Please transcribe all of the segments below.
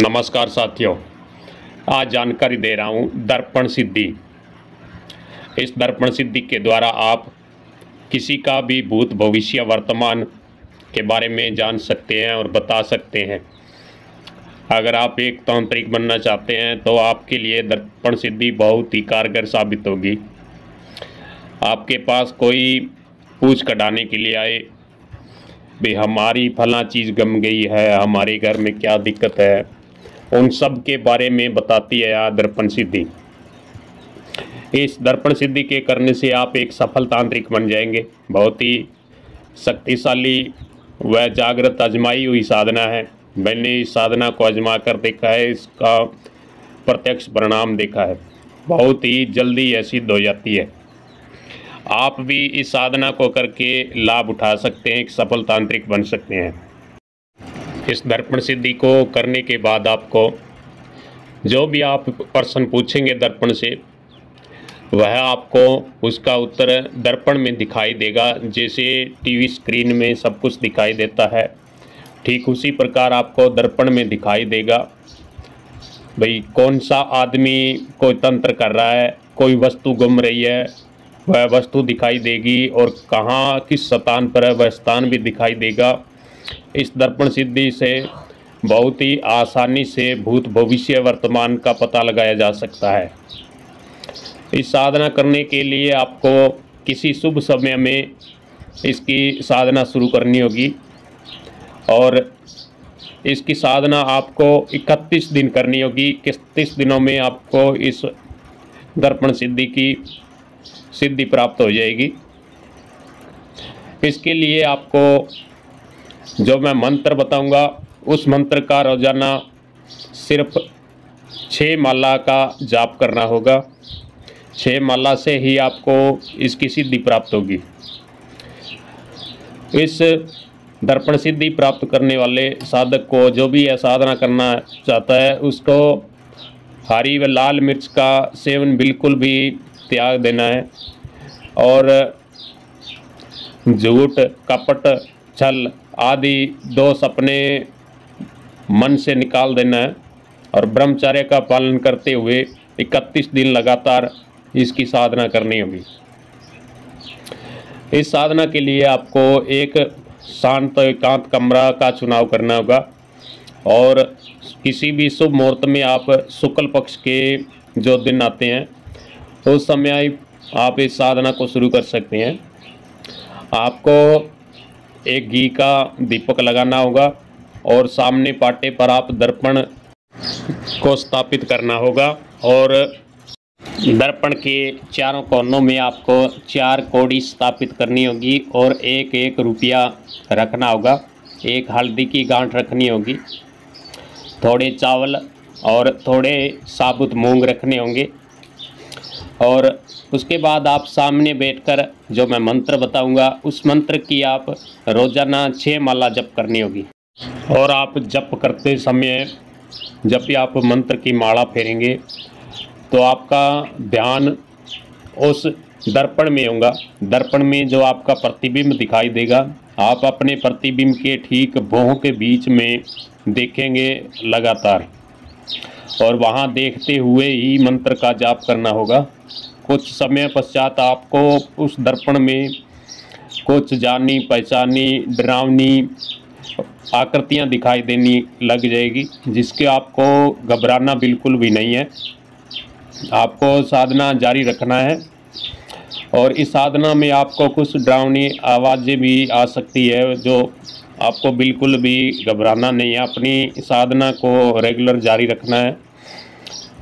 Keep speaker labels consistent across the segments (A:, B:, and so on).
A: नमस्कार साथियों, आज जानकारी दे रहा हूँ दर्पण सिद्धि। इस दर्पण सिद्धि के द्वारा आप किसी का भी भूत भविष्य वर्तमान के बारे में जान सकते हैं और बता सकते हैं। अगर आप एक तांत्रिक बनना चाहते हैं तो आपके लिए दर्पण सिद्धि बहुत ही कारगर साबित होगी। आपके पास कोई पूछ कढ़ाने के लिए आए, भी हमारी फला चीज़ गम गई है, हमारे घर में क्या दिक्कत है, उन सब के बारे में बताती है यह दर्पण सिद्धि। इस दर्पण सिद्धि के करने से आप एक सफल तांत्रिक बन जाएंगे। बहुत ही शक्तिशाली व जागृत आजमाई हुई साधना है। मैंने इस साधना को आजमा कर देखा है, इसका प्रत्यक्ष परिणाम देखा है। बहुत ही जल्दी यह सिद्ध हो जाती है। आप भी इस साधना को करके लाभ उठा सकते हैं, एक सफल तांत्रिक बन सकते हैं। इस दर्पण सिद्धि को करने के बाद आपको जो भी आप प्रश्न पूछेंगे दर्पण से, वह आपको उसका उत्तर दर्पण में दिखाई देगा। जैसे टीवी स्क्रीन में सब कुछ दिखाई देता है, ठीक उसी प्रकार आपको दर्पण में दिखाई देगा। भाई कौन सा आदमी कोई तंत्र कर रहा है, कोई वस्तु गुम रही है, वह वस्तु दिखाई देगी, और कहाँ किस स्थान पर है वह स्थान भी दिखाई देगा। इस दर्पण सिद्धि से बहुत ही आसानी से भूत भविष्य वर्तमान का पता लगाया जा सकता है। इस साधना करने के लिए आपको किसी शुभ समय में इसकी साधना शुरू करनी होगी, और इसकी साधना आपको 31 दिन करनी होगी। 31 दिनों में आपको इस दर्पण सिद्धि की सिद्धि प्राप्त हो जाएगी। इसके लिए आपको जो मैं मंत्र बताऊंगा, उस मंत्र का रोजाना सिर्फ 6 माला का जाप करना होगा। 6 माला से ही आपको इसकी सिद्धि प्राप्त होगी। इस दर्पण सिद्धि प्राप्त करने वाले साधक को जो भी यह साधना करना चाहता है, उसको हरी व लाल मिर्च का सेवन बिल्कुल भी त्याग देना है, और झूठ, कपट, छल आदि दोष अपने मन से निकाल देना है, और ब्रह्मचर्य का पालन करते हुए 31 दिन लगातार इसकी साधना करनी होगी। इस साधना के लिए आपको एक शांत एकांत कमरा का चुनाव करना होगा, और किसी भी शुभ मुहूर्त में आप शुक्ल पक्ष के जो दिन आते हैं उस समय आप इस साधना को शुरू कर सकते हैं। आपको एक घी का दीपक लगाना होगा, और सामने पाटे पर आप दर्पण को स्थापित करना होगा, और दर्पण के चारों कोनों में आपको 4 कौड़ी स्थापित करनी होगी, और 1-1 रुपया रखना होगा। एक हल्दी की गांठ रखनी होगी, थोड़े चावल और थोड़े साबुत मूंग रखने होंगे, और उसके बाद आप सामने बैठकर जो मैं मंत्र बताऊंगा, उस मंत्र की आप रोजाना 6 माला जप करनी होगी। और आप जप करते समय जब भी आप मंत्र की माला फेरेंगे तो आपका ध्यान उस दर्पण में होगा। दर्पण में जो आपका प्रतिबिंब दिखाई देगा, आप अपने प्रतिबिंब के ठीक भौहों के बीच में देखेंगे लगातार, और वहाँ देखते हुए ही मंत्र का जाप करना होगा। कुछ समय पश्चात आपको उस दर्पण में कुछ जानी पहचानी डरावनी आकृतियां दिखाई देनी लग जाएगी, जिसके आपको घबराना बिल्कुल भी नहीं है। आपको साधना जारी रखना है, और इस साधना में आपको कुछ डरावनी आवाज़ें भी आ सकती है, जो आपको बिल्कुल भी घबराना नहीं है। अपनी साधना को रेगुलर जारी रखना है,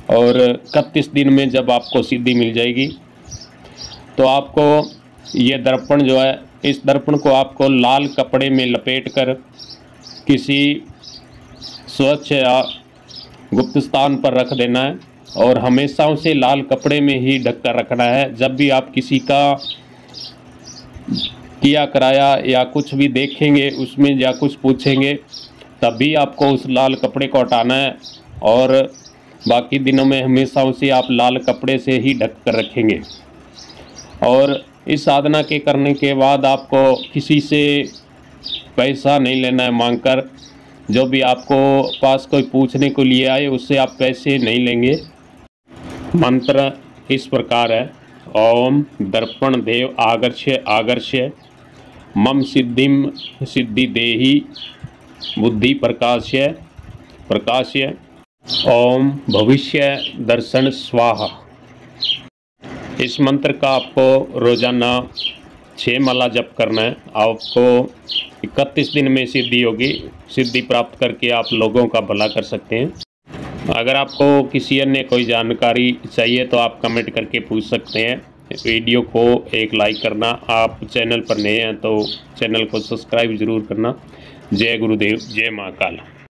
A: और 31 दिन में जब आपको सिद्धि मिल जाएगी तो आपको ये दर्पण जो है, इस दर्पण को आपको लाल कपड़े में लपेटकर किसी स्वच्छ या गुप्त स्थान पर रख देना है, और हमेशा उसे लाल कपड़े में ही ढक कर रखना है। जब भी आप किसी का किया कराया या कुछ भी देखेंगे उसमें या कुछ पूछेंगे, तभी आपको उस लाल कपड़े को हटाना है, और बाकी दिनों में हमेशा उसे आप लाल कपड़े से ही ढक कर रखेंगे। और इस साधना के करने के बाद आपको किसी से पैसा नहीं लेना है मांगकर, जो भी आपको पास कोई पूछने को लिए आए उससे आप पैसे नहीं लेंगे। मंत्र इस प्रकार है, ओम दर्पण देव आगर्ष्य आगर्ष्य मम सिद्धिम सिद्धि देहि बुद्धि प्रकाश्य प्रकाश्य ओम भविष्य दर्शन स्वाहा। इस मंत्र का आपको रोजाना 6 माला जप करना है। आपको 31 दिन में सिद्धि होगी। सिद्धि प्राप्त करके आप लोगों का भला कर सकते हैं। अगर आपको किसी अन्य कोई जानकारी चाहिए तो आप कमेंट करके पूछ सकते हैं। वीडियो को एक लाइक करना, आप चैनल पर नए हैं तो चैनल को सब्सक्राइब ज़रूर करना। जय गुरुदेव, जय महाकाल।